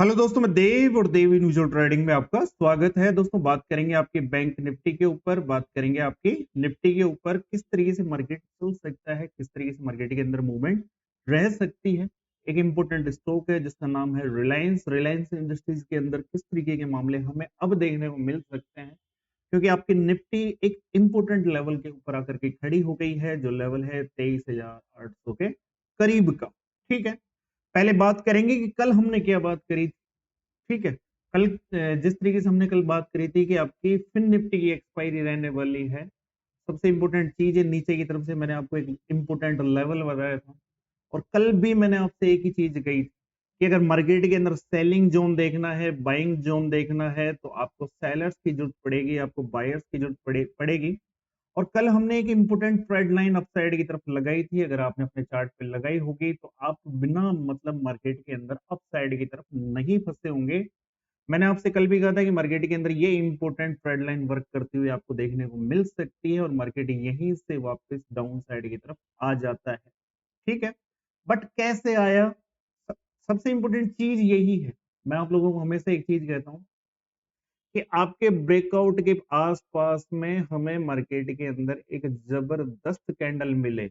Hello दोस्तों, मैं देव और देव इंडिविजुअल ट्रेडिंग में आपका स्वागत है। दोस्तों, बात करेंगे आपके बैंक निफ्टी के ऊपर, बात करेंगे आपकी निफ्टी के ऊपर किस तरीके से मार्केट चल सकता है, किस तरीके से मार्केट के अंदर मूवमेंट रह सकती है। एक इंपॉर्टेंट स्टॉक है जिसका नाम है रिलायंस। रिलायंस इंडस्ट्रीज के अंदर किस तरीके के मामले हमें अब देखने को मिल सकते हैं, क्योंकि आपकी निफ्टी एक इंपॉर्टेंट लेवल के ऊपर आकर के खड़ी हो गई है, जो लेवल है 23,800 के करीब का। ठीक है, पहले बात करेंगे कि कल हमने क्या बात करी थी। ठीक है, कल जिस तरीके से हमने कल बात करी थी कि आपकी फिन निफ्टी की एक्सपायरी रहने वाली है। सबसे इंपॉर्टेंट चीज है, नीचे की तरफ से मैंने आपको एक इंपॉर्टेंट लेवल बताया था, और कल भी मैंने आपसे एक ही चीज कही थी कि अगर मार्केट के अंदर सेलिंग जोन देखना है, बाइंग जोन देखना है, तो आपको सेलर्स की जरूरत पड़ेगी, आपको बायर्स की जरूरत पड़ेगी। और कल हमने एक इंपॉर्टेंट ट्रेड लाइन अपसाइड की तरफ लगाई थी। अगर आपने अपने चार्ट पे लगाई होगी तो आप बिना मतलब मार्केट के अंदर अपसाइड की तरफ नहीं फंसे होंगे। मैंने आपसे कल भी कहा था कि मार्केट के अंदर ये इंपॉर्टेंट ट्रेड लाइन वर्क करती हुई आपको देखने को मिल सकती है, और मार्केट यहीं से वापस डाउन साइड की तरफ आ जाता है। ठीक है, बट कैसे आया, सबसे इंपॉर्टेंट चीज यही है। मैं आप लोगों को हमेशा एक चीज कहता हूं कि आपके ब्रेकआउट के आसपास में हमें मार्केट के अंदर एक जबरदस्त कैंडल मिले,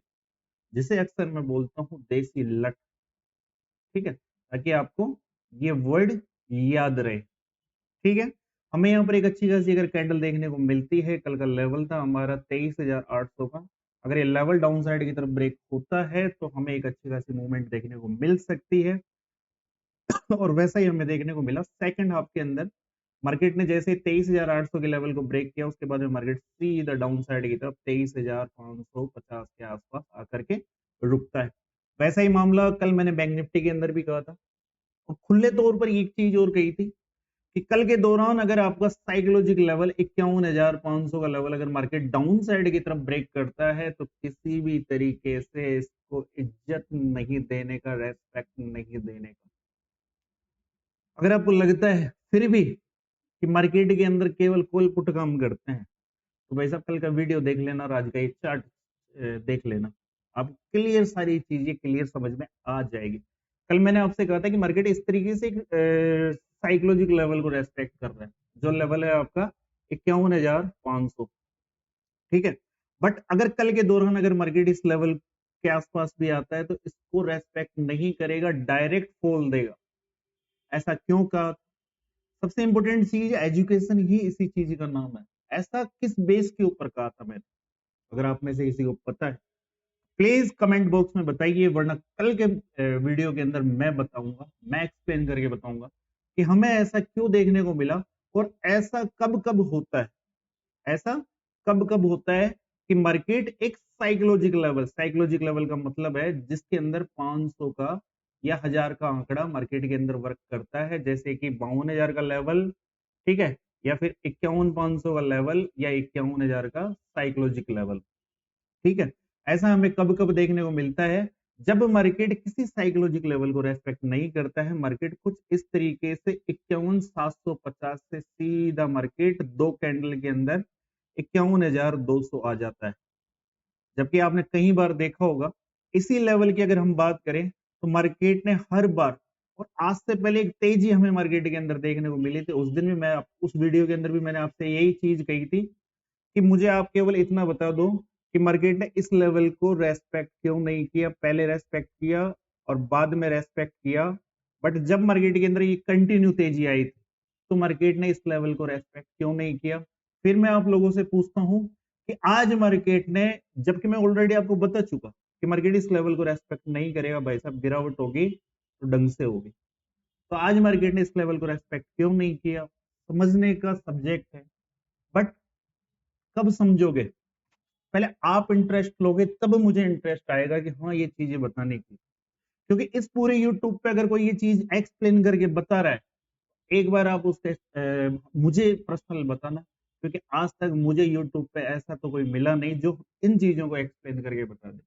जिसे अक्सर मैं बोलता हूं देसी लट। ठीक है, ताकि आपको ये वर्ड याद रहे। ठीक है, हमें यहाँ पर एक अच्छी खासी अगर कैंडल देखने को मिलती है, कल का लेवल था हमारा 23,800 का। अगर ये लेवल डाउन साइड की तरफ ब्रेक होता है तो हमें एक अच्छी खासी मूवमेंट देखने को मिल सकती है। और वैसा ही हमें देखने को मिला सेकंड हाफ के अंदर। मार्केट ने जैसे 23,800 के लेवल को ब्रेक किया, उसके बाद में मार्केट सीधा डाउन साइड की तरफ 23,550 के आसपास आकर के रुकता है। वैसा ही मामला कल मैंने बैंक निफ्टी के अंदर भी कहा था, और खुले तौर पर एक चीज और कही थी कि कल के दौरान अगर आपका साइकोलॉजिक लेवल 51,500 का लेवल अगर मार्केट डाउन साइड की तरफ ब्रेक करता है, तो किसी भी तरीके से इसको इज्जत नहीं देने का, रेस्पेक्ट नहीं देने का। अगर आपको लगता है फिर भी कि मार्केट के अंदर केवल कॉल पुट काम करते हैं, तो भाई साहब कल का वीडियो देख लेना और आज का ये चार्ट देख लेना, आप क्लियर सारी चीजें क्लियर समझ में आ जाएगी। कल मैंने आपसे कहा था कि मार्केट इस तरीके से साइकोलॉजिक लेवल को रेस्पेक्ट कर रहा है, जो लेवल है आपका 51,500। ठीक है, बट अगर कल के दौरान अगर मार्केट इस लेवल के आसपास भी आता है तो इसको रेस्पेक्ट नहीं करेगा, डायरेक्ट फॉल देगा। ऐसा क्यों कहा? सबसे इंपॉर्टेंट चीज एजुकेशन ही इसी चीज का नाम है। ऐसा किस बेस के ऊपर कहा था मैंने? अगर आप में से किसी को पता है प्लीज कमेंट बॉक्स में बताइए, वरना कल के वीडियो के अंदर मैं बताऊंगा, मैं एक्सप्लेन करके बताऊंगा कि हमें ऐसा क्यों देखने को मिला, और ऐसा कब कब होता है। ऐसा कब कब होता है कि मार्केट एक साइकोलॉजिक लेवल का मतलब है जिसके अंदर 500 का या 1000 का आंकड़ा मार्केट के अंदर वर्क करता है, जैसे कि 52,000 का लेवल। ठीक है, या फिर 51,500 का लेवल, या 51,000 का साइकोलॉजिक लेवल। ठीक है, ऐसा हमें कब कब देखने को मिलता है, जब मार्केट किसी साइकोलॉजिक लेवल को रेस्पेक्ट नहीं करता है। मार्केट कुछ इस तरीके से 51,750 से सीधा मार्केट दो कैंडल के अंदर 51,200 आ जाता है। जबकि आपने कई बार देखा होगा इसी लेवल की अगर हम बात करें तो मार्केट ने हर बार, और आज से पहले एक तेजी हमें मार्केट के अंदर देखने को मिली थी। उस दिन भी मैं उस वीडियो के अंदर भी मैंने आपसे यही चीज कही थी कि मुझे आप केवल इतना बता दो कि मार्केट ने इस लेवल को रेस्पेक्ट क्यों नहीं किया। पहले रेस्पेक्ट किया और बाद में रेस्पेक्ट किया, बट जब मार्केट के अंदर ये कंटिन्यू तेजी आई थी तो मार्केट ने इस लेवल को रेस्पेक्ट क्यों नहीं किया। फिर मैं आप लोगों से पूछता हूं कि आज मार्केट ने, जबकि मैं ऑलरेडी आपको बता चुका कि मार्केट इस लेवल को रेस्पेक्ट नहीं करेगा, भाई साहब गिरावट होगी तो ढंग से होगी, तो आज मार्केट ने इस लेवल को रेस्पेक्ट क्यों नहीं किया, समझने का सब्जेक्ट है। बट कब समझोगे? पहले आप इंटरेस्ट लोगे तब मुझे इंटरेस्ट आएगा कि हाँ ये चीजें बताने की। क्योंकि इस पूरे यूट्यूब पे अगर कोई ये चीज एक्सप्लेन करके बता रहा है, एक बार आप उसके मुझे पर्सनल बताना, क्योंकि आज तक मुझे यूट्यूब पे ऐसा तो कोई मिला नहीं जो इन चीजों को एक्सप्लेन करके बता दे।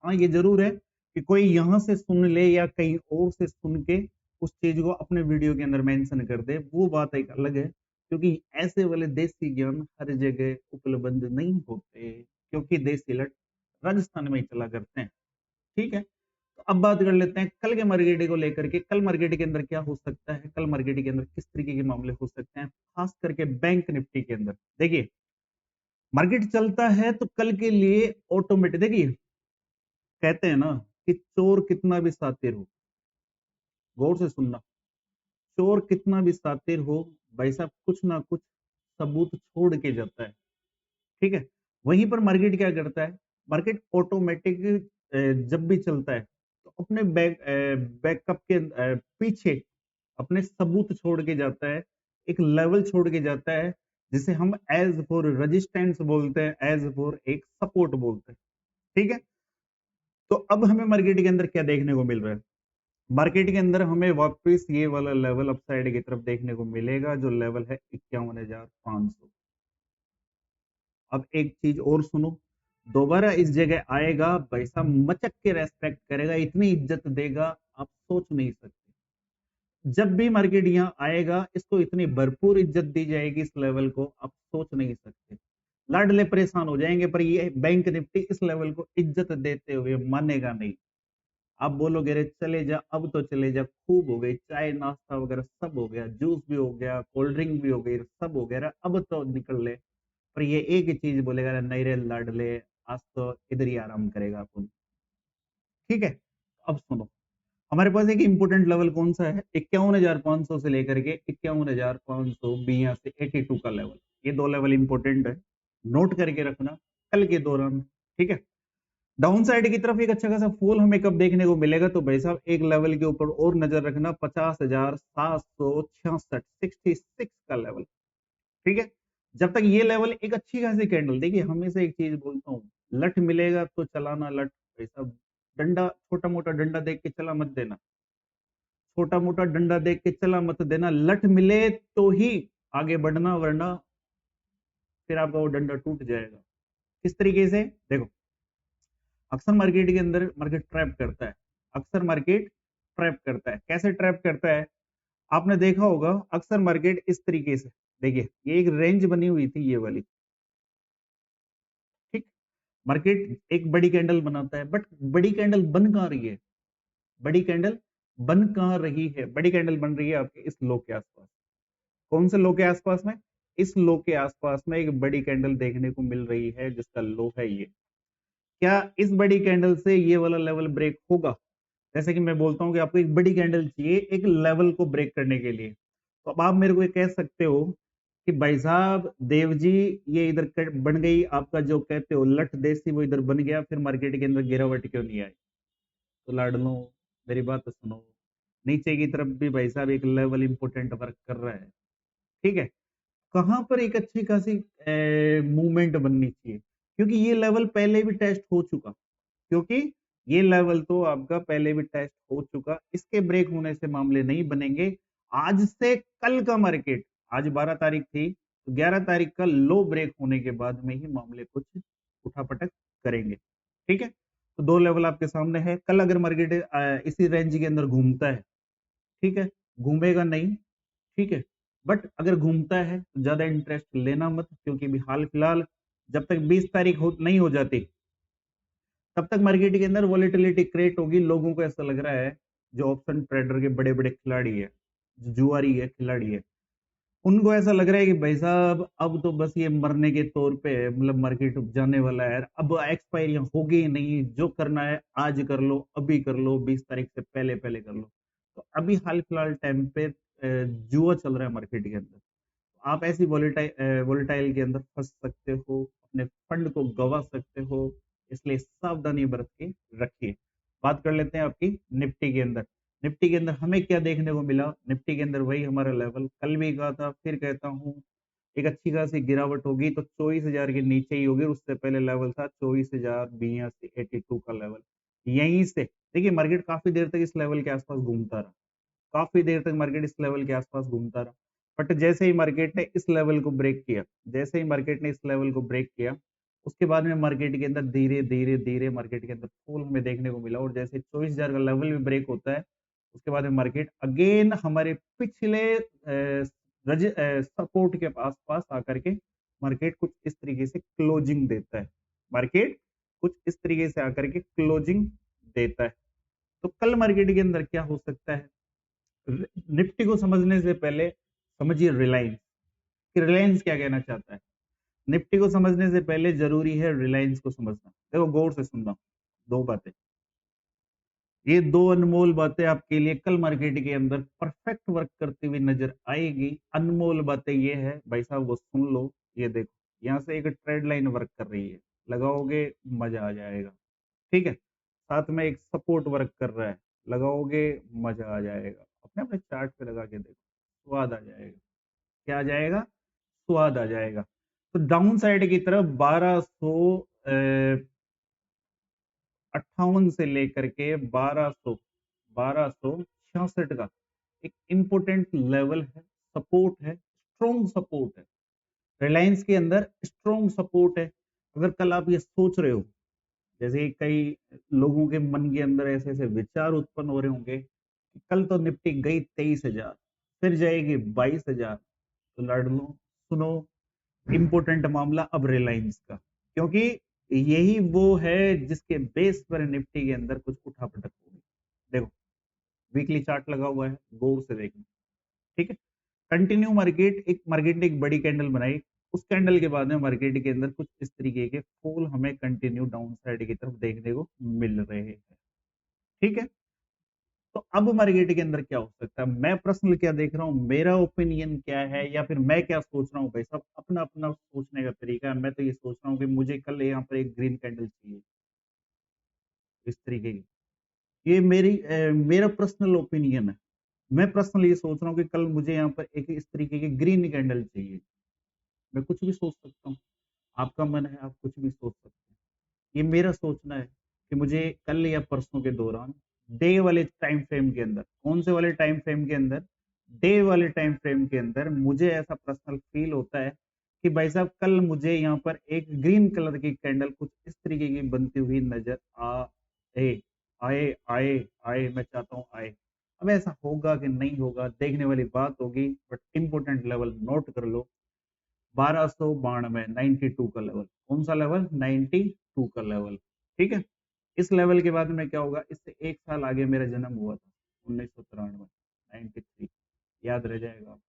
हाँ ये जरूर है कि कोई यहाँ से सुन ले या कहीं और से सुन के उस चीज को अपने वीडियो के अंदर मेंशन कर दे, वो बात एक अलग है। क्योंकि ऐसे वाले देसी ज्ञान हर जगह उपलब्ध नहीं होते, क्योंकि देसी लट राजस्थान में ही चला करते हैं। ठीक है, तो अब बात कर लेते हैं कल के मार्केट को लेकर के। कल मार्केट के अंदर क्या हो सकता है, कल मार्केट के अंदर किस तरीके के मामले हो सकते हैं, खास करके बैंक निफ्टी के अंदर। देखिए मार्केट चलता है तो कल के लिए ऑटोमेटिक, देखिए कहते हैं ना कि चोर कितना भी शातिर हो, गौर से सुनना, चोर कितना भी शातिर हो भाई साहब कुछ ना कुछ सबूत छोड़ के जाता है। ठीक है, वहीं पर मार्केट क्या करता है, मार्केट ऑटोमेटिक जब भी चलता है तो अपने बैकअप के पीछे अपने सबूत छोड़ के जाता है, एक लेवल छोड़ के जाता है, जिसे हम एज फॉर रेजिस्टेंस बोलते हैं, एज फॉर एक सपोर्ट बोलते हैं। ठीक है, तो अब हमें मार्केट के अंदर क्या देखने को मिल रहा है, मार्केट के अंदर हमें वापस ये वाला लेवल अपसाइड की तरफ देखने को मिलेगा, जो लेवल है 51,500। अब एक चीज और सुनो, दोबारा इस जगह आएगा भाई साहब मचक के रेस्पेक्ट करेगा, इतनी इज्जत देगा आप सोच नहीं सकते। जब भी मार्केट यहाँ आएगा इसको इतनी भरपूर इज्जत दी जाएगी इस लेवल को, आप सोच नहीं सकते, लाडले परेशान हो जाएंगे। पर ये बैंक निफ्टी इस लेवल को इज्जत देते हुए मानेगा नहीं। आप बोलोगे रे चले जा, अब तो चले जा, खूब हो गई, चाय नाश्ता वगैरह सब हो गया, जूस भी हो गया, कोल्ड ड्रिंक भी हो गई, सब हो गया, अब तो निकल ले। पर ये एक ही चीज बोलेगा, नहीं रे लाडले आज तो इधर ही आराम करेगा अपन। ठीक है, अब सुनो, हमारे पास एक इंपोर्टेंट लेवल कौन सा है, 51,500 से लेकर के 51,582 82 का लेवल, ये दो लेवल इंपोर्टेंट है, नोट करके रखना कल के दौरान। ठीक है, डाउन साइड की तरफ एक अच्छा खासा फॉल हमें कब देखने को मिलेगा, तो भाई साहब एक लेवल के ऊपर और नजर रखना, 50,766 66 का लेवल। ठीक है, जब तक ये लेवल एक अच्छी खासी कैंडल, देखिए हमेशा एक चीज बोलता हूँ, लट मिलेगा तो चलाना, लट भाई साहब डंडा, छोटा मोटा डंडा देख के चला मत देना, छोटा मोटा डंडा देख के चला मत देना, लट मिले तो ही आगे बढ़ना, वरना फिर आपका वो डंडा टूट जाएगा। किस तरीके से, देखो अक्सर मार्केट के अंदर मार्केट ट्रैप करता है, अक्सर मार्केट ट्रैप करता है, कैसे ट्रैप करता है, आपने देखा होगा अक्सर मार्केट इस तरीके से, देखिए ये एक रेंज बनी हुई थी ये वाली। ठीक, मार्केट एक बड़ी कैंडल बनाता है, बट बड़ी कैंडल बन कहां रही है, बड़ी कैंडल बन कहां रही है, बड़ी कैंडल बन रही है आपके इस लो के आसपास। कौन से लो के आसपास में, इस लो के आसपास में एक बड़ी कैंडल देखने को मिल रही है, जिसका लो है ये। क्या इस बड़ी कैंडल से ये वाला लेवल ब्रेक होगा, जैसे कि मैं बोलता हूं कि आपको एक बड़ी कैंडल चाहिए एक लेवल को ब्रेक करने के लिए, तो अब आप मेरे को ये कह सकते हो कि भाई साहब देव जी ये इधर बन गई, आपका जो कहते हो लट देसी वो इधर बन गया, फिर मार्केट के अंदर गिरावट क्यों नहीं आई। तो लाडलो मेरी बात तो सुनो, नीचे की तरफ भी भाई साहब एक लेवल इंपोर्टेंट वर्क कर रहा है। ठीक है, कहां पर एक अच्छी खासी मूवमेंट बननी चाहिए, क्योंकि ये लेवल पहले भी टेस्ट हो चुका, क्योंकि ये लेवल तो आपका पहले भी टेस्ट हो चुका, इसके ब्रेक होने से मामले नहीं बनेंगे। आज से कल का मार्केट, आज 12 तारीख थी, तो 11 तारीख का लो ब्रेक होने के बाद में ही मामले कुछ उठापटक करेंगे। ठीक है, तो दो लेवल आपके सामने है, कल अगर मार्केट इसी रेंज के अंदर घूमता है, ठीक है, घूमेगा नहीं, ठीक है, बट अगर घूमता है तो ज्यादा इंटरेस्ट लेना मत, क्योंकि अभी हाल फिलहाल जब तक 20 तारीख नहीं हो जाती तब तक मार्केट के अंदर वॉलेटिलिटी क्रिएट होगी। लोगों को ऐसा लग रहा है, जो ऑप्शन ट्रेडर के बड़े बड़े खिलाड़ी है, जो जुआरी है, खिलाड़ी है, उनको ऐसा लग रहा है कि भाई साहब अब तो बस ये मरने के तौर पे है, मतलब मार्केट जाने वाला है, अब एक्सपायरी होगी ही नहीं, जो करना है आज कर लो, अभी कर लो, 20 तारीख से पहले पहले कर लो। तो अभी हाल फिलहाल टाइम पे जुआ चल रहा है मार्केट के अंदर, आप ऐसी वोलेटाइल के अंदर फंस सकते हो, अपने फंड को गवा सकते हो, इसलिए सावधानी बरत के रखिए। बात कर लेते हैं आपकी निफ्टी के अंदर। निफ्टी के अंदर हमें क्या देखने को मिला, निफ्टी के अंदर वही हमारा लेवल, कल भी कहा था फिर कहता हूँ, एक अच्छी खासी गिरावट होगी तो 24,000 के नीचे ही होगी, उससे पहले लेवल था 24,082 का लेवल। यहीं से देखिए मार्केट काफी देर तक इस लेवल के आसपास घूमता रहा, काफी देर तक मार्केट इस लेवल के आसपास घूमता रहा, बट जैसे ही मार्केट ने इस लेवल को ब्रेक किया, जैसे ही मार्केट ने इस लेवल को ब्रेक किया, उसके बाद में मार्केट के अंदर धीरे धीरे धीरे मार्केट के अंदर फॉल हमें देखने को मिला, और जैसे 24,000 का लेवल भी ब्रेक होता है, उसके बाद में मार्केट अगेन हमारे पिछले सपोर्ट के आसपास आकर के मार्केट कुछ इस तरीके से क्लोजिंग देता है, मार्केट कुछ इस तरीके से आकर के क्लोजिंग देता है। तो कल मार्केट के अंदर क्या हो सकता है, निफ्टी को समझने से पहले समझिए रिलायंस कि रिलायंस क्या कहना चाहता है। निफ्टी को समझने से पहले जरूरी है रिलायंस को समझना। देखो गौर से सुनना, दो बातें, ये दो अनमोल बातें आपके लिए कल मार्केट के अंदर परफेक्ट वर्क करती हुई नजर आएगी। अनमोल बातें ये है भाई साहब, वो सुन लो। ये देखो, यहाँ से एक ट्रेड लाइन वर्क कर रही है, लगाओगे मजा आ जाएगा। ठीक है, साथ में एक सपोर्ट वर्क कर रहा है, लगाओगे मजा आ जाएगा। अपने अपने चार्ट पे लगा के देखो, स्वाद आ जाएगा। क्या आ जाएगा? स्वाद आ जाएगा। तो डाउन साइड की तरफ 1258 से लेकर के 1266 का एक इंपोर्टेंट लेवल है, सपोर्ट है, स्ट्रॉन्ग सपोर्ट है। रिलायंस के अंदर स्ट्रॉन्ग सपोर्ट है। अगर कल आप ये सोच रहे हो, जैसे कई लोगों के मन के अंदर ऐसे ऐसे विचार उत्पन्न हो रहे होंगे कि कल तो निफ्टी गई 23,000, फिर जाएगी 22,000, तो लड़ लो। सुनो, इंपोर्टेंट मामला अब रिलायंस का, क्योंकि यही वो है जिसके बेस पर निफ्टी के अंदर कुछ उठापटक होगी। देखो, वीकली चार्ट लगा हुआ है, गौर से देखना। ठीक है, कंटिन्यू मार्केट ने एक बड़ी कैंडल बनाई, उस कैंडल के बाद में मार्केट के अंदर कुछ इस तरीके के फॉल हमें कंटिन्यू डाउन साइड की तरफ देखने को मिल रहे हैं। ठीक है, तो अब मार्केट के अंदर क्या हो सकता है, मैं पर्सनल क्या देख रहा हूँ, मेरा ओपिनियन क्या है, या फिर मैं क्या सोच रहा हूँ, भाई सब अपना अपना सोचने का तरीका है। मैं तो ये सोच रहा हूँ कि मुझे कल यहाँ पर एक ग्रीन कैंडल चाहिए, इस तरीके की। ये मेरा पर्सनल ओपिनियन है। मैं पर्सनल ये सोच रहा हूँ कि कल मुझे यहाँ पर एक इस तरीके की ग्रीन कैंडल चाहिए। मैं कुछ भी सोच सकता हूँ, आपका मन है आप कुछ भी सोच सकते हैं। ये मेरा सोचना है कि मुझे कल या परसों के दौरान डे वाले टाइम फ्रेम के अंदर, कौन से वाले टाइम फ्रेम के अंदर, डे वाले टाइम फ्रेम के अंदर मुझे ऐसा पर्सनल फील होता है कि भाई साहब कल मुझे यहाँ पर एक ग्रीन कलर की कैंडल कुछ इस तरीके की बनती हुई नजर आए आए आए आए। मैं चाहता हूँ आए। अब ऐसा होगा कि नहीं होगा देखने वाली बात होगी, बट इंपोर्टेंट लेवल नोट कर लो, 1292, 92 का लेवल। कौन सा लेवल? 92 का लेवल। ठीक है, इस लेवल के बाद में क्या होगा, इससे एक साल आगे मेरा जन्म हुआ था, 1993, 93, याद रह जाएगा आपको।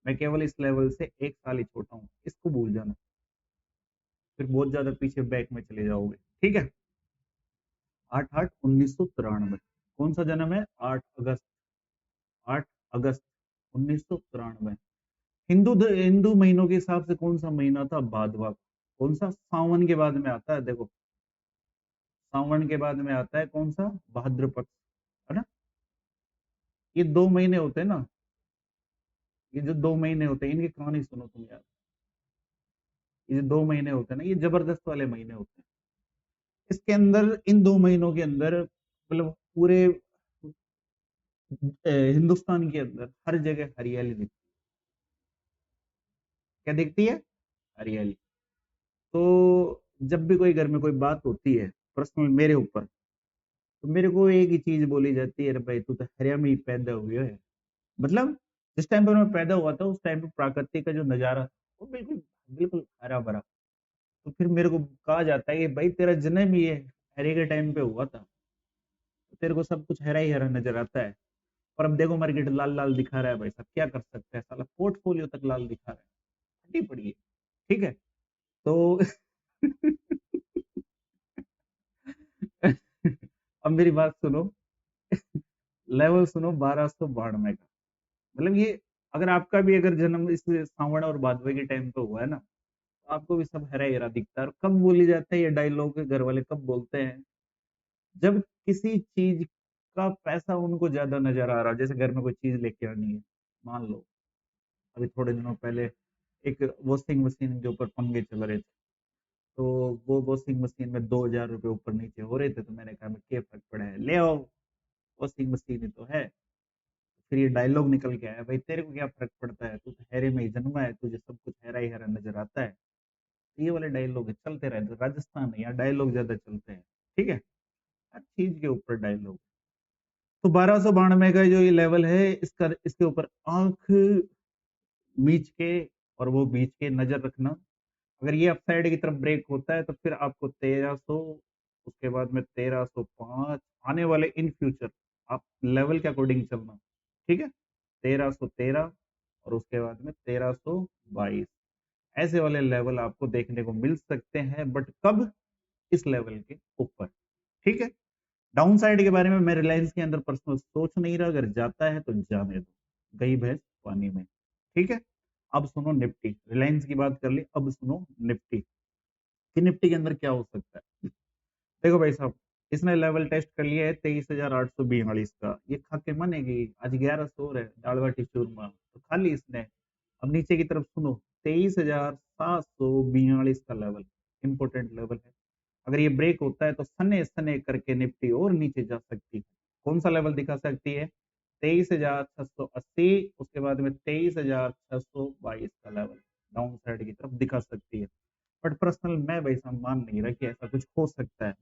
मैं केवल इस लेवल से एक साल ही छोटा हूँ, इसको भूल जाना, फिर बहुत ज्यादा पीछे बैक में चले जाओगे। ठीक है, 8/8/1993, कौन सा जन्म है? 8 अगस्त, 8 अगस्त 1993। हिंदू महीनों के हिसाब से कौन सा महीना था? भादवा। कौन सा? सावन के बाद में आता है। देखो, सावन के बाद में आता है कौन सा? भाद्र पक्ष, है ना। ये 2 महीने होते हैं ना, ये जो 2 महीने होते हैं, इनकी कहानी सुनो तुम यार। ये जो 2 महीने होते हैं ना, ये जबरदस्त वाले महीने होते हैं। इसके अंदर, इन 2 महीनों के अंदर, मतलब पूरे हिंदुस्तान के अंदर हर जगह हरियाली दिखती है। क्या दिखती है? हरियाली। तो जब भी कोई घर में कोई बात होती है पर्सनल मेरे ऊपर, तो मेरे को एक ही चीज बोली जाती है, अरे भाई तू तो हरिया में ही पैदा हुए है। मतलब जिस टाइम पर मैं पैदा हुआ था, उस टाइम पर प्रकृति का जो नजारा वो बिल्कुल बिल्कुल हरा भरा। तो फिर मेरे को कहा जाता है कि भाई तेरा जन्म ही है हरे के टाइम पे हुआ था, तो तेरे को सब कुछ हरा ही हरा नजर आता है। और अब देखो मार्केट लाल लाल दिखा रहा है, भाई साहब क्या कर सकते हैं, साला पोर्टफोलियो तक लाल दिखा रहा है, फटी पड़ी है। ठीक है, तो अब मेरी बात सुनो, लेवल सुनो, 1292 का मतलब ये, अगर आपका भी अगर जन्म इस सावन और भादवे के टाइम पे हुआ है ना, तो आपको भी सब हरा हरा दिखता है। और कब बोली जाता है ये डायलॉग, घर वाले कब बोलते हैं? जब किसी चीज का पैसा उनको ज्यादा नजर आ रहा है, जैसे घर में कोई चीज लेके आनी है, मान लो अभी थोड़े दिनों पहले एक वॉशिंग मशीन के ऊपर पंगे चल रहे थे, तो वो वॉशिंग मशीन में 2,000 रुपये ऊपर नीचे हो रहे थे, तो मैंने कहा क्या फर्क पड़ा है, ले आओ, वॉशिंग मशीन ही तो है। फिर ये डायलॉग निकल के आया, भाई तेरे को क्या फर्क पड़ता है, तू तो हैरे में ही जन्मा है, तुझे सब कुछ हैरा ही हैरा नजर आता है। तो ये वाले डायलॉग चलते रहते, राजस्थान है, यहाँ डायलॉग ज्यादा चलते हैं। ठीक है, हर चीज के ऊपर डायलॉग। तो 1292 का जो ये लेवल है, इसका इसके ऊपर आंख मीच के और वो बीच के नजर रखना। अगर ये अपसाइड की तरफ ब्रेक होता है, तो फिर आपको 1300 उसके बाद में 1305 आने वाले इन फ्यूचर आप लेवल के अकॉर्डिंग चलना, ठीक है। 1313 और उसके बाद में 1322 ऐसे वाले लेवल आपको देखने को मिल सकते हैं, बट कब? इस लेवल के ऊपर, ठीक है। डाउन साइड के बारे में मैं रिलायंस के अंदर पर्सनल सोच नहीं रहा, अगर जाता है तो जाने दो, गई भैंस पानी में, ठीक है। अब सुनो निफ्टी, रिलायंस की बात कर ली, अब सुनो निफ्टी कि निफ्टी के अंदर क्या हो सकता है। देखो भाई साहब, इसने लेवल टेस्ट कर लिया है 23,842 का, ये खा के मानेगी, आज 1100 है दाल बाटी चूरमा तो खा ली इसने। अब नीचे की तरफ सुनो, 23,742 का लेवल इंपोर्टेंट लेवल है। अगर ये ब्रेक होता है तो सने सने करके निफ्टी और नीचे जा सकती है। कौन सा लेवल दिखा सकती है? 23,680, उसके बाद में 23,622 का लेवल डाउन साइड की तरफ दिखा सकती है। बट पर्सनल मैं वैसा मान नहीं रहा कि ऐसा कुछ हो सकता है,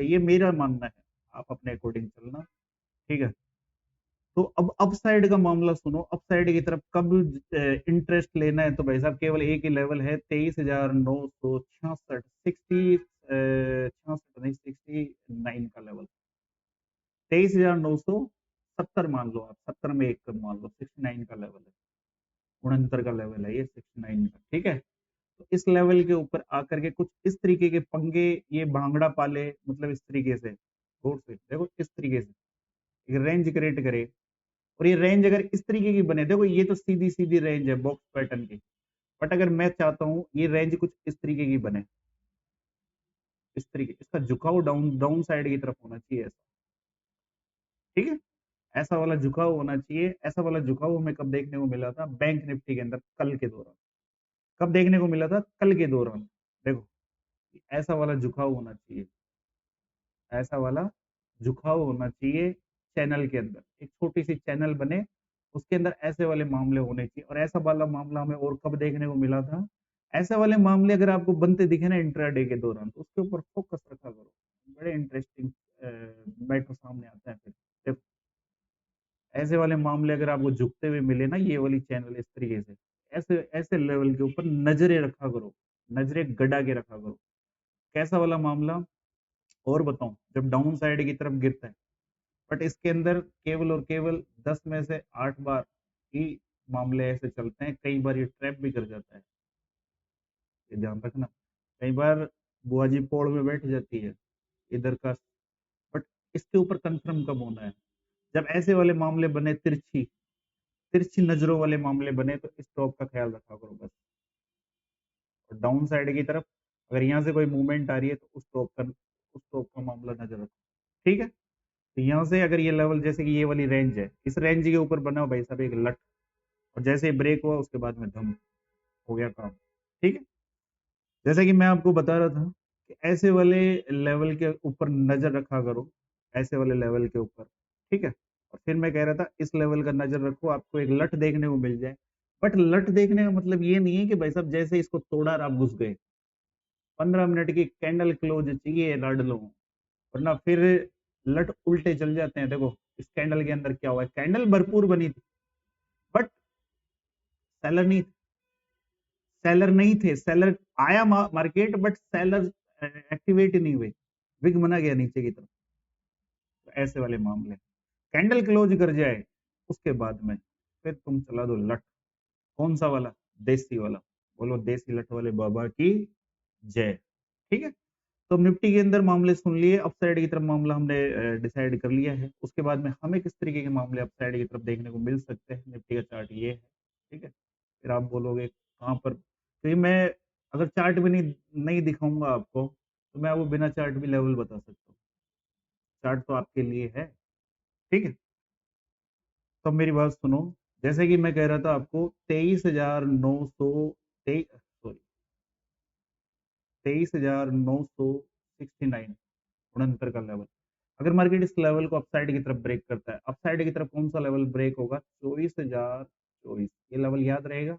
ये मेरा मानना है, आप अपने अकॉर्डिंग चलना, ठीक है। तो अब अप साइड का मामला सुनो, अप साइड की तरफ कब इंटरेस्ट लेना है, तो भाई साहब केवल एक ही लेवल है, 23,966, 66 नहीं 69 का लेवल, 23,970 मान लो आप, 70 में एक कम मान लो, 69 का लेवल है, 69 का लेवल है ये, 69 का, ठीक है। तो इस लेवल के ऊपर आकर के कुछ इस तरीके के पंगे ये भांगड़ा पाले, मतलब इस तरीके से, गौर से देखो, इस तरीके से रेंज क्रिएट करे, और ये रेंज अगर इस तरीके की बने, देखो ये तो सीधी सीधी रेंज है बॉक्स पैटर्न की, बट अगर मैं चाहता हूँ ये रेंज कुछ इस तरीके की बने, इस तरीके, इसका झुकाव डाउन डाउन साइड की तरफ होना चाहिए ऐसा, ठीक है। ऐसा वाला झुकाव होना चाहिए, ऐसा वाला झुकाव हमें कब देखने को मिला था? बैंक निफ्टी के अंदर कल के दौरान, कब देखने को मिला था? कल के दौरान। देखो ऐसा वाला झुकाव होना चाहिए, ऐसा वाला झुकाव होना चाहिए चैनल के अंदर, एक छोटी सी चैनल बने, उसके अंदर ऐसे वाले मामले होने चाहिए। और ऐसा वाला मामला हमें और कब देखने को मिला था? ऐसे वाले मामले अगर आपको बनते दिखे ना इंट्राडे के दौरान, तो उसके ऊपर फोकस रखा करो, बड़े इंटरेस्टिंग मैटर सामने आता है फिर। देखो ऐसे वाले मामले अगर आपको झुकते हुए मिले ना, ये वाली चैनल इस तरीके से, ऐसे ऐसे लेवल के ऊपर नजरें रखा करो, नजरें गड़ा के रखा करो। कैसा वाला मामला और बताऊं? जब डाउन साइड की तरफ गिरता है, बट इसके अंदर केवल और केवल 10 में से 8 बार ही मामले ऐसे चलते हैं, कई बार ये ट्रैप भी कर जाता है, ये ध्यान रखना। कई बार बुआ जी पोड़ में बैठ जाती है इधर का, बट इसके ऊपर कंफर्म कब होना है? जब ऐसे वाले मामले बने, तिरछी तिरछी नजरों वाले मामले बने, तो स्टॉप का ख्याल रखा करो बस। और डाउन साइड की तरफ अगर यहाँ से कोई मूवमेंट आ रही है तो उस स्टॉप का मामला नजर रखो, ठीक है। तो यहाँ से अगर ये लेवल, जैसे कि ये वाली रेंज है, इस रेंज के ऊपर बना हो भाई साहब एक लट, और जैसे ही ब्रेक हुआ उसके बाद में धम हो गया काम, ठीक है। जैसे कि मैं आपको बता रहा था कि ऐसे वाले लेवल के ऊपर नजर रखा करो, ऐसे वाले लेवल के ऊपर, ठीक है। और फिर मैं कह रहा था इस लेवल का नजर रखो, आपको एक लट देखने को मिल जाए। बट लट देखने का मतलब ये नहीं है कि भाई साहब जैसे इसको तोड़ा और आप घुस गए, 15 मिनट की कैंडल क्लोज चाहिए लड़ लो, वरना फिर लट उल्टे चल जाते हैं। देखो इस कैंडल के अंदर क्या हुआ है, कैंडल भरपूर बनी थी, बट सेलर नहीं, सेलर नहीं थे, सेलर आया मार्केट, बट सेलर एक्टिवेट नहीं हुए, विग बना गया नीचे की तरफ। तो ऐसे वाले मामले, कैंडल क्लोज कर जाए उसके बाद में फिर तुम चला दो लट। कौन सा वाला? देसी वाला। बोलो देसी लट वाले बाबा की जय, ठीक है। तो निफ्टी के अंदर मामले सुन लिए, अपसाइड की तरफ मामला हमने डिसाइड कर लिया है। उसके बाद में हमें किस तरीके के मामले अपसाइड की तरफ देखने को मिल सकते हैं, निफ्टी का चार्ट ये है, ठीक है। फिर आप बोलोगे कहाँ पर, तो ये मैं अगर चार्ट भी नहीं नहीं दिखाऊंगा आपको, तो मैं वो बिना चार्ट भी लेवल बता सकता हूँ, चार्ट तो आपके लिए है, ठीक है। तो मेरी बात सुनो, जैसे कि मैं कह रहा था आपको 23,900, सॉरी 23,969, 69 का लेवल, अगर मार्केट इस लेवल को अपसाइड की तरफ ब्रेक करता है, अपसाइड की तरफ कौन सा लेवल ब्रेक होगा? 24,024, ये लेवल याद रहेगा।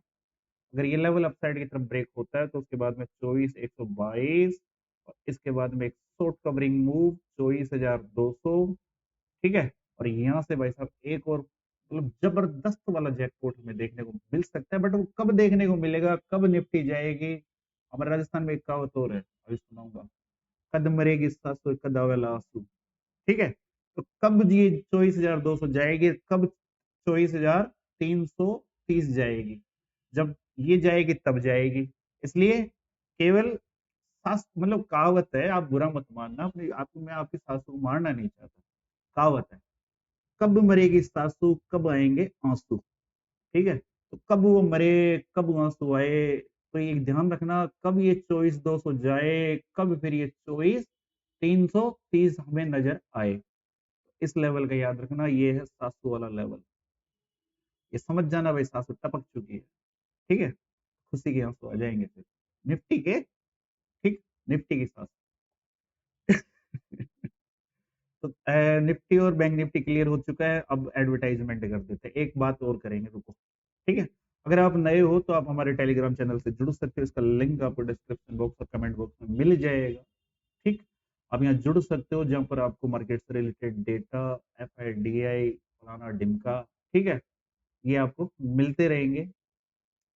अगर ये लेवल अपसाइड की तरफ ब्रेक होता है तो उसके बाद में 24,122, और इसके बाद में एक शॉर्ट कवरिंग मूव 24,200, ठीक है। और यहाँ से भाई साहब एक और मतलब जबरदस्त वाला जैकपॉट हमें देखने को मिल सकता है, बट वो कब देखने को मिलेगा, कब निफ्टी जाएगी? हमारे राजस्थान में एक कहावत और है, अभी सुनाऊंगा, कद मरेगी सासू कद आवेला आंसू। ठीक है, तो कब ये 24,200 जाएगी, कब 24,330 जाएगी, जब ये जाएगी तब जाएगी। इसलिए केवल सास मतलब कहावत है, आप बुरा मत मानना, अपनी आपको मैं आपकी सासू को मारना नहीं चाहता, कहावत है, कब मरेगी सासू कब आएंगे आंसू। ठीक है, तो कब वो मरे कब आंसू आए, तो ये ध्यान रखना, कब ये 24,200 जाए, कब फिर ये 24,330 हमें नजर आए। इस लेवल का याद रखना, ये है सासू वाला लेवल। ये समझ जाना भाई, सासू टपक चुकी है। ठीक है, खुशी के आंसू आ जाएंगे फिर निफ्टी के। ठीक, निफ्टी की सासू। तो निफ्टी और बैंक निफ्टी क्लियर हो चुका है, अब एडवर्टाइजमेंट कर देते हैं, एक बात और करेंगे, रुको। ठीक है, अगर आप नए हो तो आप हमारे टेलीग्राम चैनल से जुड़ सकते हो, इसका लिंक आपको डिस्क्रिप्शन बॉक्स और कमेंट बॉक्स में मिल जाएगा। ठीक, आप यहाँ जुड़ सकते हो, जहाँ पर आपको मार्केट से रिलेटेड डेटा, FIDI, फलाना डिमका, ठीक है, ये आपको मिलते रहेंगे।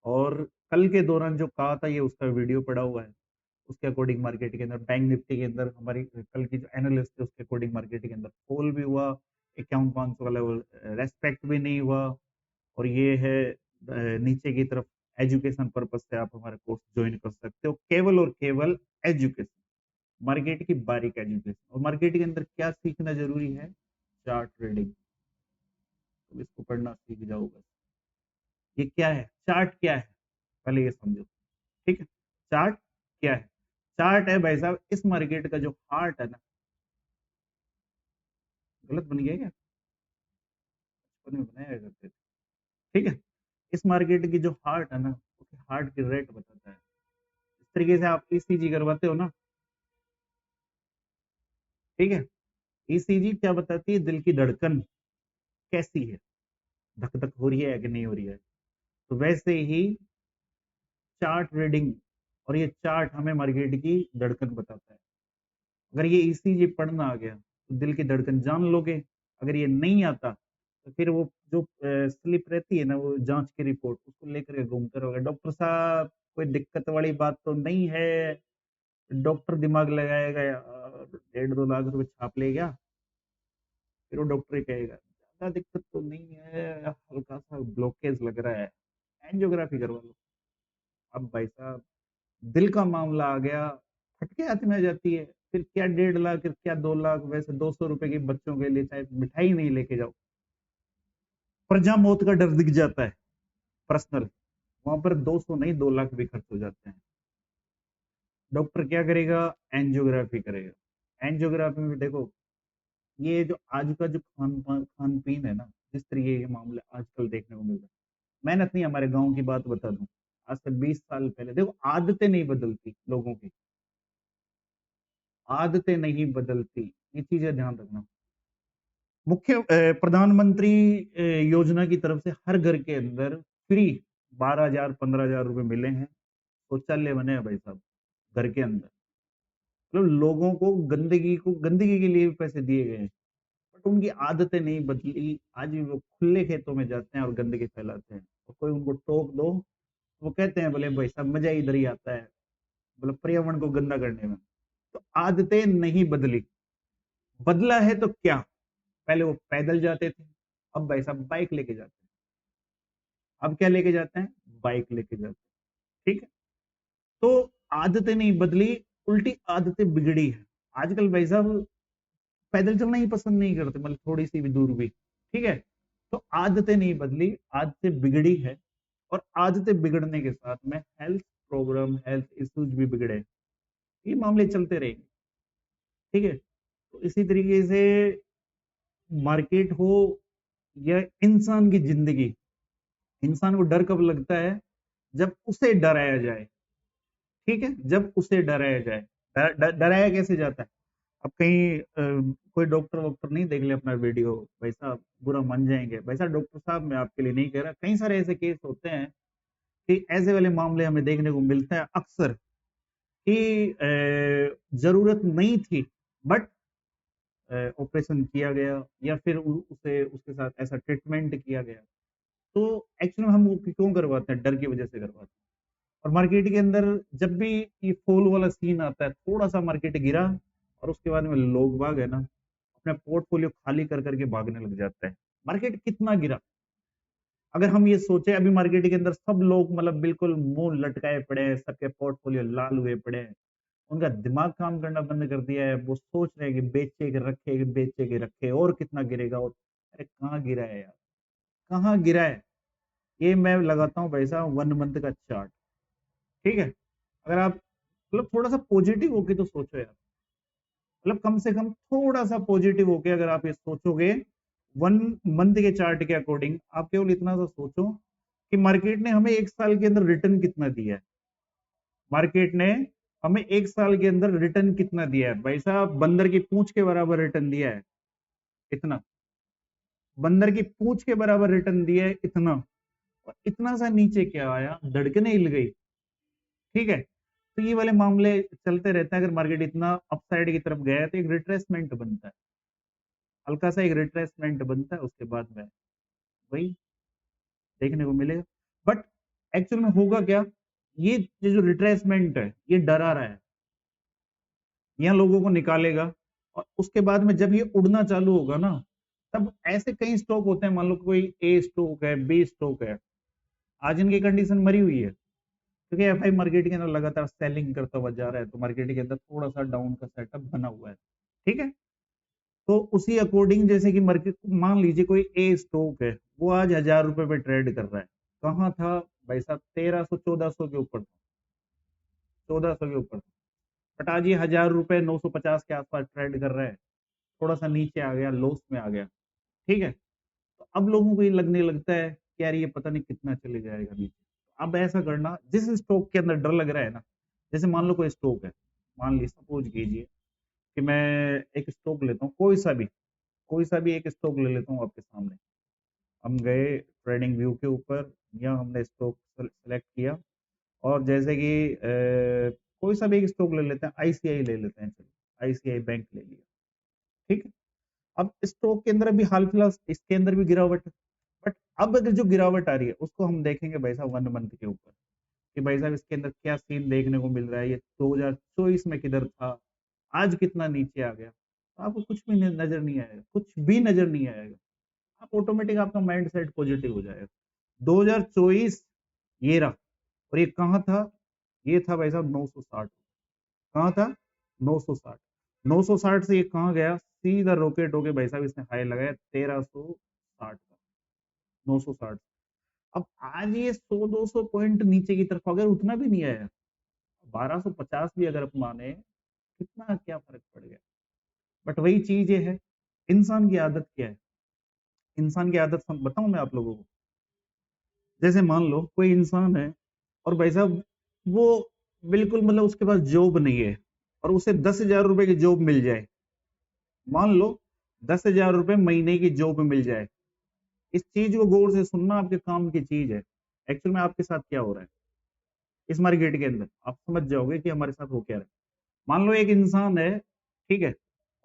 और कल के दौरान जो कहा था, ये उसका वीडियो पड़ा हुआ है, उसके अकॉर्डिंग मार्केट के अंदर, बैंक निफ्टी के अंदर हमारी कल की जो एनालिस्ट है उसके अकॉर्डिंग मार्केट के अंदर फॉल भी हुआ, 51,500 का लेवल रेस्पेक्ट भी नहीं हुआ। और ये है नीचे की तरफ। एजुकेशन पर्पज से आप हमारे कोर्स ज्वाइन कर सकते हो, केवल और केवल एजुकेशन, मार्केट की बारीक एजुकेशन। और मार्केट के अंदर क्या सीखना जरूरी है, चार्ट रीडिंग, तो इसको पढ़ना सीख जाओ बस। ये क्या है, चार्ट क्या है, पहले ये समझो। ठीक है, चार्ट क्या है, चार्ट है भाई साहब इस मार्केट का जो हार्ट है ना, गलत बन गया क्या, बचपन में बनाया करते थे। ठीक है, इस मार्केट की जो हार्ट है ना, उसके हार्ट की रेट बताता है। इस तरीके से आप ECG करवाते हो ना, ठीक है, ECG क्या बताती है, दिल की धड़कन कैसी है, धक धक हो रही है कि नहीं हो रही है। तो वैसे ही चार्ट रीडिंग, और ये चार्ट हमें मार्केट की धड़कन बताता है। अगर ये ECG पढ़ना आ गया तो दिल की धड़कन जान लोगे। अगर ये नहीं आता तो फिर वो जो स्लिप रहती है ना, वो जांच की रिपोर्ट, उसको लेकर के घूमते रहोगे, डॉक्टर साहब कोई दिक्कत वाली बात तो नहीं है। डॉक्टर दिमाग लगाएगा, 1.5-2 लाख रुपए छाप ले गया, फिर वो डॉक्टर ही कहेगा ज्यादा दिक्कत तो नहीं है, हल्का सा ब्लॉकेज लग रहा है, एंजियोग्राफी करवा लो। अब भाई साहब दिल का मामला आ गया, फटके हाथ में आ जाती है, फिर क्या 1.5 लाख, फिर क्या 2 लाख, वैसे 200 रुपए की बच्चों के लिए चाहे मिठाई नहीं लेके जाओ, प्रजा मौत का डर दिख जाता है पर्सनल, वहां पर 200 नहीं 2 लाख भी खर्च हो जाते हैं। डॉक्टर क्या करेगा, एंजियोग्राफी करेगा। एंजियोग्राफी में देखो, ये जो आज का जो खान पीन है ना, जिस तरीके के मामले आजकल देखने को मिल रहे हैं, मेहनत नहीं, हमारे गांव की बात बता दूं, आज से 20 साल पहले देखो, आदतें नहीं बदलती लोगों की, आदतें नहीं बदलती, ये चीजें ध्यान रखना। मुख्य प्रधानमंत्री योजना की तरफ से हर घर के अंदर फ्री 12,000 15,000 रुपए मिले हैं, शौचालय बने हैं भाई साहब घर के अंदर। मतलब लोगों को गंदगी के लिए भी पैसे दिए गए हैं, बट उनकी आदतें नहीं बदली, आज भी वो खुले खेतों में जाते हैं और गंदगी फैलाते हैं, और कोई उनको टोक दो, वो कहते हैं बोले भाई साहब मजा इधर ही आता है, मतलब पर्यावरण को गंदा करने में। तो आदतें नहीं बदली, बदला है तो क्या, पहले वो पैदल जाते थे, अब भाई साहब बाइक लेके जाते हैं। अब क्या लेके जाते हैं, बाइक लेके जाते हैं। ठीक है, तो आदतें नहीं बदली, उल्टी आदतें बिगड़ी है। आजकल भाई साहब पैदल चलना ही पसंद नहीं करते, मतलब थोड़ी सी भी दूर भी। ठीक है, तो आदतें नहीं बदली, आदतें बिगड़ी है, और आदतें बिगड़ने के साथ में हेल्थ प्रॉब्लम, हेल्थ इश्यूज भी बिगड़े, ये मामले चलते रहेंगे। ठीक है, तो इसी तरीके से मार्केट हो या इंसान की जिंदगी, इंसान को डर कब लगता है, जब उसे डराया जाए। ठीक है, जब उसे डराया जाए, डराया कैसे जाता है, अब कहीं कोई डॉक्टर वॉक्टर नहीं देख ले अपना वीडियो, भाई साहब बुरा मान जाएंगे। भाई साहब डॉक्टर साहब मैं आपके लिए नहीं कह रहा, कई सारे ऐसे केस होते हैं कि ऐसे वाले मामले हमें देखने को मिलता है अक्सर, कि जरूरत नहीं थी बट ऑपरेशन किया गया, या फिर उसे उसके साथ ऐसा ट्रीटमेंट किया गया। तो एक्चुअली हम वो क्यों करवाते हैं, डर की वजह से करवाते हैं। और मार्केट के अंदर जब भी ये फॉल वाला सीन आता है, थोड़ा सा मार्केट गिरा, और उसके बाद में लोग बाग है ना अपना पोर्टफोलियो खाली कर करके भागने लग जाता है। मार्केट कितना गिरा, अगर हम ये सोचे अभी मार्केट के अंदर सब लोग मतलब बिल्कुल मुंह लटकाए पड़े हैं, सबके पोर्टफोलियो लाल हुए पड़े हैं, उनका दिमाग काम करना बंद कर दिया है, वो सोच रहे हैं कि बेचे के रखे, बेचे के रखे, और कितना गिरेगा। और अरे कहाँ गिरा है यार, कहाँ गिरा है। ये मैं लगाता हूँ भाई साहब 1 मंथ का चार्ट, ठीक है। अगर आप मतलब थोड़ा सा पॉजिटिव होके तो सोचो यार, मतलब कम से कम थोड़ा सा पॉजिटिव होके अगर आप ये सोचोगे 1 मंथ के चार्ट के अकॉर्डिंग, आप केवल इतना सा सोचो कि मार्केट ने हमें 1 साल के अंदर रिटर्न कितना दिया है। मार्केट ने हमें 1 साल के अंदर रिटर्न कितना दिया है भाई साहब, बंदर की पूंछ के बराबर रिटर्न दिया है, इतना। बंदर की पूंछ के बराबर रिटर्न दिया है, इतना। और इतना सा नीचे क्या आया, धड़कने हिल गई, ठीक है। तो ये वाले मामले चलते रहते हैं। अगर मार्केट इतना अपसाइड की तरफ गया है तो एक रिट्रेसमेंट बनता है, हल्का सा एक रिट्रेसमेंट बनता है, उसके बाद में वही देखने को मिलेगा। बट एक्चुअल में होगा क्या, ये जो रिट्रेसमेंट है ये डरा रहा है, यहाँ लोगों को निकालेगा। और उसके बाद में जब ये उड़ना चालू होगा ना, तब ऐसे कई स्टॉक होते हैं, मान लो कोई ए स्टॉक है, बी स्टॉक है, आज इनकी कंडीशन मरी हुई है क्योंकि एफआई मार्केट के अंदर लगातार सेलिंग करता हुआ जा रहा है, तो मार्केट के अंदर थोड़ा सा डाउन का सेटअप बना हुआ है, ठीक है। तो उसी अकॉर्डिंग जैसे कि मार्केट, मान लीजिए कोई ए स्टॉक है, वो आज 1000 रुपए पे ट्रेड कर रहा है, कहाँ था भाई साहब, 1300 1400 के ऊपर था, 1400 के ऊपर था। बट आज ये 1000 रुपए 950 के आसपास ट्रेड कर रहा है, थोड़ा सा नीचे आ गया, लॉस में आ गया, ठीक है। तो अब लोगों को ये लगने लगता है कि यार ये पता नहीं कितना चले जाएगा नीचे। अब ऐसा करना, जिस स्टॉक के अंदर डर लग रहा है ना, जैसे मान लो कोई स्टॉक है, मान ली सपोज कीजिए कि मैं एक स्टॉक लेता हूँ, कोई सा भी एक स्टॉक ले लेता हूँ आपके सामने। हम गए ट्रेडिंग व्यू के ऊपर, या हमने स्टॉक सेलेक्ट किया, और जैसे कि कोई सा भी एक स्टॉक ले लेते हैं, आईसीआई ले लेते हैं, चलो आईसीआई बैंक ले लिया, ठीक है। अब स्टॉक के अंदर अभी हाल फिलहाल इसके अंदर भी गिरावट है, बट अब अगर जो गिरावट आ रही है उसको हम देखेंगे भाई साहब 1 मंथ के ऊपर, कि भाई साहब इसके अंदर क्या सीन देखने को मिल रहा है, ये 2024 में किधर था, आज कितना नीचे आ गया। तो आपको कुछ भी नजर नहीं आएगा, कुछ भी नजर नहीं आएगा। आप ऑटोमेटिक आपका माइंड सेट पॉजिटिव हो जाएगा। 2024 ये रहा, और ये कहाँ था, ये था भाई साहब 960, कहाँ था 960, 960 से ये कहाँ गया, सीधा रॉकेट होके भाई साहब इसने हाई लगाया 1360 का, 960। अब आज ये 100 200 पॉइंट नीचे की तरफ, अगर उतना भी नहीं आया, 1250 भी अगर आप माने, कितना क्या फर्क पड़ गया। बट वही चीज ये है, इंसान की आदत क्या है, इंसान की आदत बताऊं मैं आप लोगों को। जैसे मान लो कोई इंसान है, और भाई साहब वो बिल्कुल मतलब उसके पास जॉब नहीं है, और उसे 10,000 रुपए की जॉब मिल जाए, मान लो 10,000 रुपए महीने की जॉब मिल जाए। इस चीज को गौर से सुनना, आपके काम की चीज है। एक्चुअल में आपके साथ क्या हो रहा है इस मार्केट के अंदर, आप समझ जाओगे कि हमारे साथ हो क्या रहा है। मान लो एक इंसान है, ठीक है,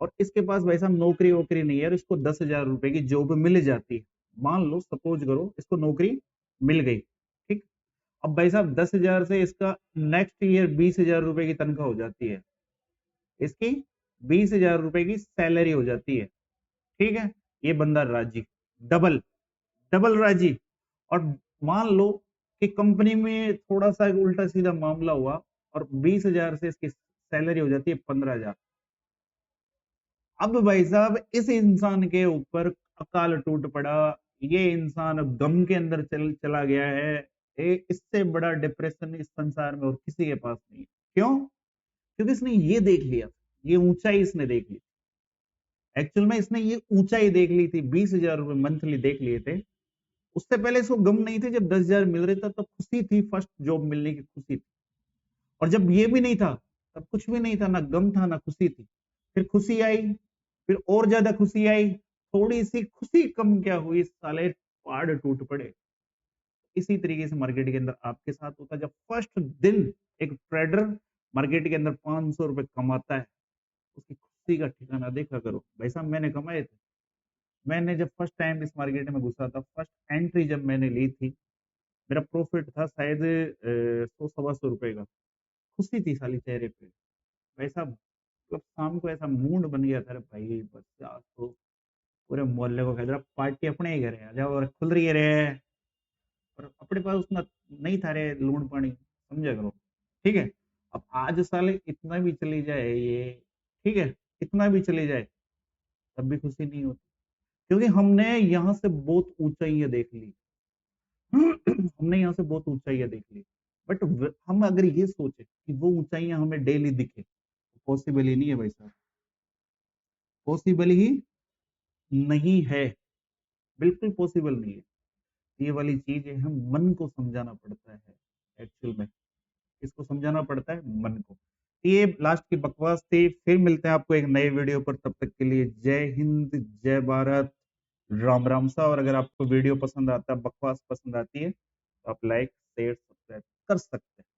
और इसके पास भाई साहब नौकरी वोकरी नहीं है, और इसको 10,000 रुपए की जॉब मिल जाती है। मान लो सपोज करो इसको नौकरी मिल गई, ठीक। अब भाई साहब 10,000 से इसका नेक्स्ट ईयर 20,000 रुपए की तनख्वाह हो जाती है, इसकी 20,000 रुपए की सैलरी हो जाती है, ठीक है। ये बंदा राजी, डबल डबल राजी। और मान लो कि कंपनी में थोड़ा सा उल्टा सीधा मामला हुआ, और 20,000 से इसकी सैलरी हो जाती है 15,000। अब भाई साहब इस इंसान के ऊपर अकाल टूट पड़ा, ये इंसान अब गम के अंदर चला गया है। इससे बड़ा डिप्रेशन इस संसार में और किसी के पास नहीं है। क्यों? क्योंकि इसने ये देख लिया, ये ऊंचाई इसने देख ली। एक्चुअल में इसने ये ऊंचाई देख ली थी, 20,000 रुपए मंथली देख लिए थे। उससे पहले इसको गम नहीं थे, जब 10,000 मिल रहे थे तब खुशी थी, फर्स्ट जॉब मिलने की खुशी थी। और जब ये भी नहीं था, तब कुछ भी नहीं था, ना गम था ना खुशी थी। फिर खुशी आई, फिर और ज्यादा खुशी आई, थोड़ी सी खुशी कम क्या हुई, साले पहाड़ टूट पड़े। इसी तरीके से मार्केट के अंदर आपके साथ होता है। जब फर्स्ट दिन एक ट्रेडर मार्केट के अंदर 500 रुपए कमाता है, उसकी खुशी का ठिकाना देखा करो। भाई साहब मैंने कमाए थे, मैंने जब फर्स्ट टाइम इस मार्केट में घुसा था, फर्स्ट एंट्री जब मैंने ली थी, मेरा प्रॉफिट था शायद 100 सवा 100 रुपए का। खुशी थी साली चेहरे पे भाई साहब, मतलब शाम को ऐसा मूड बन गया था, अरे भाई बस आज तो पूरे मोहल्ले को कह दे रहा पार्टी अपने ही घर है, आ जाओ और खुल रही है रे, और अपने पास उतना नहीं था रे लूण पानी, समझा करो। ठीक है, अब आज साले इतना भी चली जाए ये, ठीक है, इतना भी चली जाए तब भी खुशी नहीं होती, क्योंकि हमने यहाँ से बहुत ऊंचाइयां देख ली। हमने यहाँ से बहुत ऊंचाइयां देख ली, बट हम अगर ये सोचे कि वो ऊंचाइयां हमें डेली दिखे, पॉसिबल ही नहीं है भाई साहब, पॉसिबल ही नहीं है, बिल्कुल पॉसिबल नहीं है। ये वाली चीज है, हम मन को समझाना पड़ता है एक्चुअल में, इसको समझाना पड़ता है मन को। ये लास्ट की बकवास थी, फिर मिलते हैं आपको एक नए वीडियो पर, तब तक के लिए जय हिंद, जय भारत, राम राम सा। और अगर आपको वीडियो पसंद आता है, बकवास पसंद आती है, तो आप लाइक शेयर सब्सक्राइब कर सकते हैं।